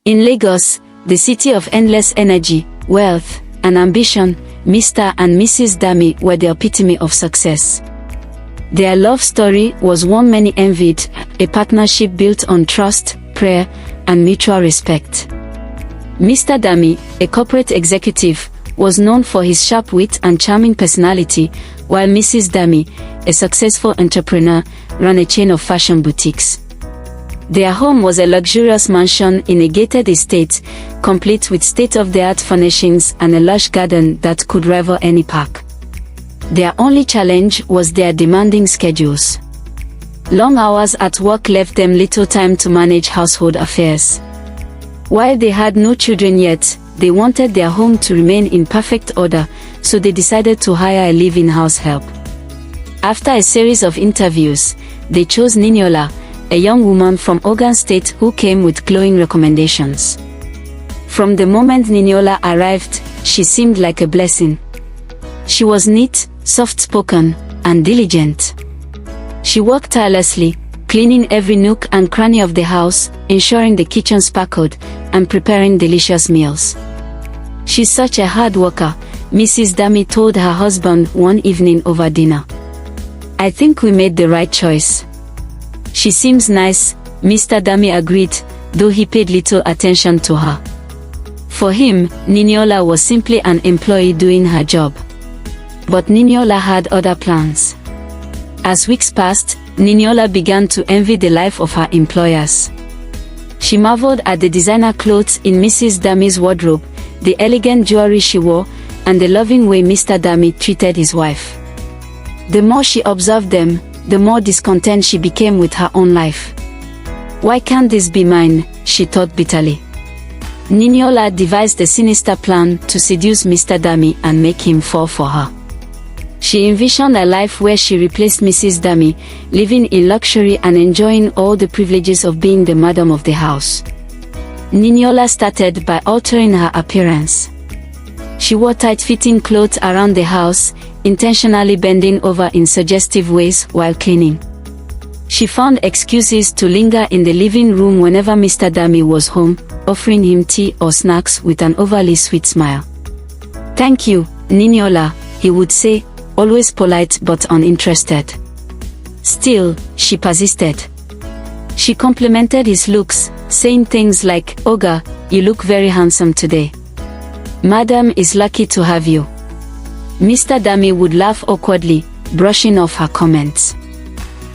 In Lagos, the city of endless energy, wealth, and ambition, Mr. and Mrs. Dami were the epitome of success. Their love story was one many envied, a partnership built on trust, prayer, and mutual respect. Mr. Dami, a corporate executive, was known for his sharp wit and charming personality, while Mrs. Dami, a successful entrepreneur, ran a chain of fashion boutiques. Their home was a luxurious mansion in a gated estate, complete with state-of-the-art furnishings and a lush garden that could rival any park. Their only challenge was their demanding schedules. Long hours at work left them little time to manage household affairs. While they had no children yet, they wanted their home to remain in perfect order, so they decided to hire a live-in house help. After a series of interviews, they chose Niniola, a young woman from Ogun State who came with glowing recommendations. From the moment Niniola arrived, she seemed like a blessing. She was neat, soft-spoken, and diligent. She worked tirelessly, cleaning every nook and cranny of the house, ensuring the kitchen sparkled, and preparing delicious meals. "She's such a hard worker," Mrs. Dami told her husband one evening over dinner. "I think we made the right choice." "She seems nice," Mr. Dami agreed, though he paid little attention to her. For him, Niniola was simply an employee doing her job. But Niniola had other plans. As weeks passed, Niniola began to envy the life of her employers. She marveled at the designer clothes in Mrs. Dami's wardrobe, the elegant jewelry she wore, and the loving way Mr. Dami treated his wife. The more she observed them, the more discontent she became with her own life. "Why can't this be mine?" she thought bitterly. Niniola devised a sinister plan to seduce Mr. Dami and make him fall for her. She envisioned a life where she replaced Mrs. Dami, living in luxury and enjoying all the privileges of being the madam of the house. Niniola started by altering her appearance. She wore tight-fitting clothes around the house, intentionally bending over in suggestive ways while cleaning. She found excuses to linger in the living room whenever Mr. Dami was home, offering him tea or snacks with an overly sweet smile. "Thank you, Niniola," he would say, always polite but uninterested. Still, she persisted. She complimented his looks, saying things like, "Oga, you look very handsome today. Madam is lucky to have you." Mr. Dami would laugh awkwardly, brushing off her comments.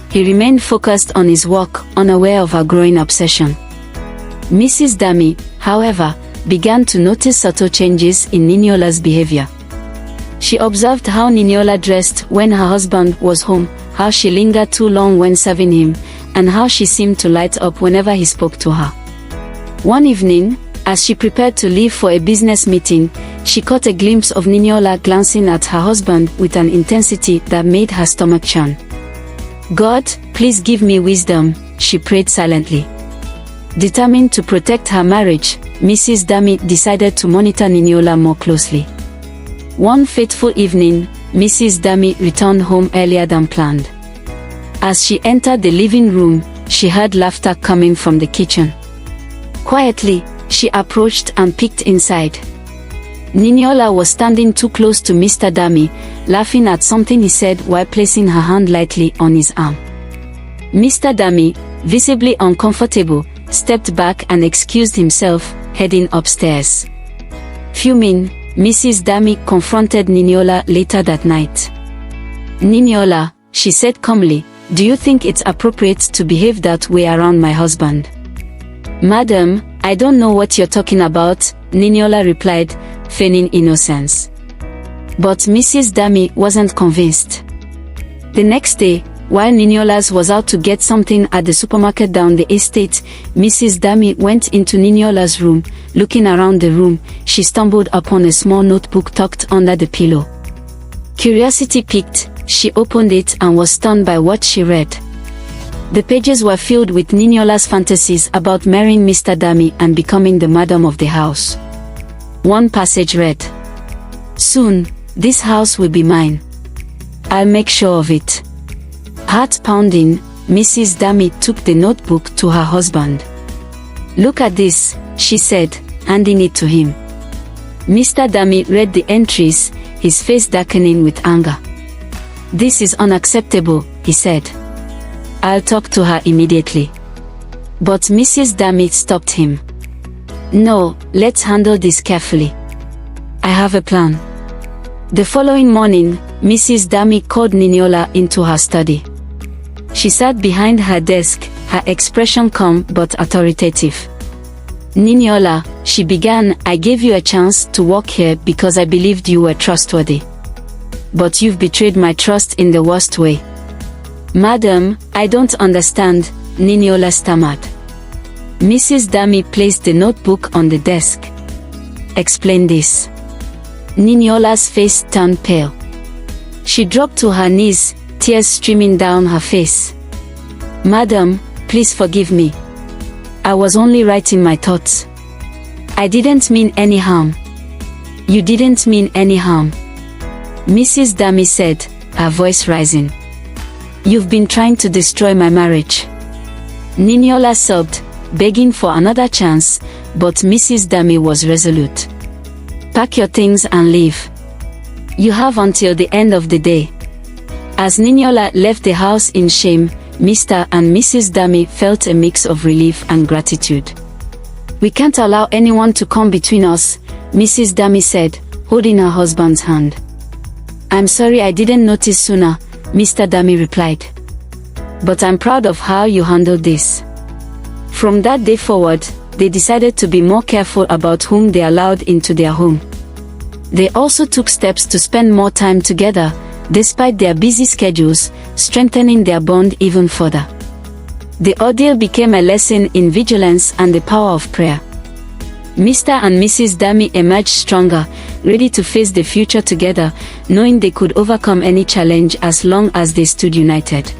He remained focused on his work, unaware of her growing obsession. Mrs. Dami, however, began to notice subtle changes in Niniola's behavior. She observed how Niniola dressed when her husband was home, how she lingered too long when serving him, and how she seemed to light up whenever he spoke to her. One evening, as she prepared to leave for a business meeting, she caught a glimpse of Niniola glancing at her husband with an intensity that made her stomach churn. "God, please give me wisdom," she prayed silently. Determined to protect her marriage, Mrs. Dami decided to monitor Niniola more closely. One fateful evening, Mrs. Dami returned home earlier than planned. As she entered the living room, she heard laughter coming from the kitchen. Quietly, she approached and peeked inside. Niniola was standing too close to Mr. Dami, laughing at something he said while placing her hand lightly on his arm. Mr. Dami, visibly uncomfortable, stepped back and excused himself, heading upstairs. Fuming, Mrs. Dami confronted Niniola later that night. "Niniola," she said calmly, "do you think it's appropriate to behave that way around my husband?" "Madam, I don't know what you're talking about," Niniola replied, feigning innocence. But Mrs. Dami wasn't convinced. The next day, while Niniola was out to get something at the supermarket down the estate, Mrs. Dami went into Niniola's room. Looking around the room, she stumbled upon a small notebook tucked under the pillow. Curiosity piqued, she opened it and was stunned by what she read. The pages were filled with Niniola's fantasies about marrying Mr. Dami and becoming the madam of the house. One passage read, "Soon, this house will be mine. I'll make sure of it." Heart pounding, Mrs. Dami took the notebook to her husband. "Look at this," she said, handing it to him. Mr. Dami read the entries, his face darkening with anger. "This is unacceptable," he said. "I'll talk to her immediately." But Mrs. Dami stopped him. "No, let's handle this carefully. I have a plan." The following morning, Mrs. Dami called Niniola into her study. She sat behind her desk, her expression calm but authoritative. "Niniola," she began, "I gave you a chance to work here because I believed you were trustworthy. But you've betrayed my trust in the worst way." "Madam, I don't understand," Niniola stammered. Mrs. Dami placed the notebook on the desk. "Explain this." Niniola's face turned pale. She dropped to her knees, tears streaming down her face. "Madam, please forgive me. I was only writing my thoughts. I didn't mean any harm." "You didn't mean any harm," Mrs. Dami said, her voice rising. "You've been trying to destroy my marriage." Niniola sobbed, begging for another chance, but Mrs. Dami was resolute. "Pack your things and leave. You have until the end of the day." As Niniola left the house in shame, Mr. and Mrs. Dami felt a mix of relief and gratitude. "We can't allow anyone to come between us," Mrs. Dami said, holding her husband's hand. "I'm sorry I didn't notice sooner," Mr. Dami replied. "But I'm proud of how you handled this." From that day forward, they decided to be more careful about whom they allowed into their home. They also took steps to spend more time together, despite their busy schedules, strengthening their bond even further. The ordeal became a lesson in vigilance and the power of prayer. Mr. and Mrs. Dami emerged stronger, ready to face the future together, knowing they could overcome any challenge as long as they stood united.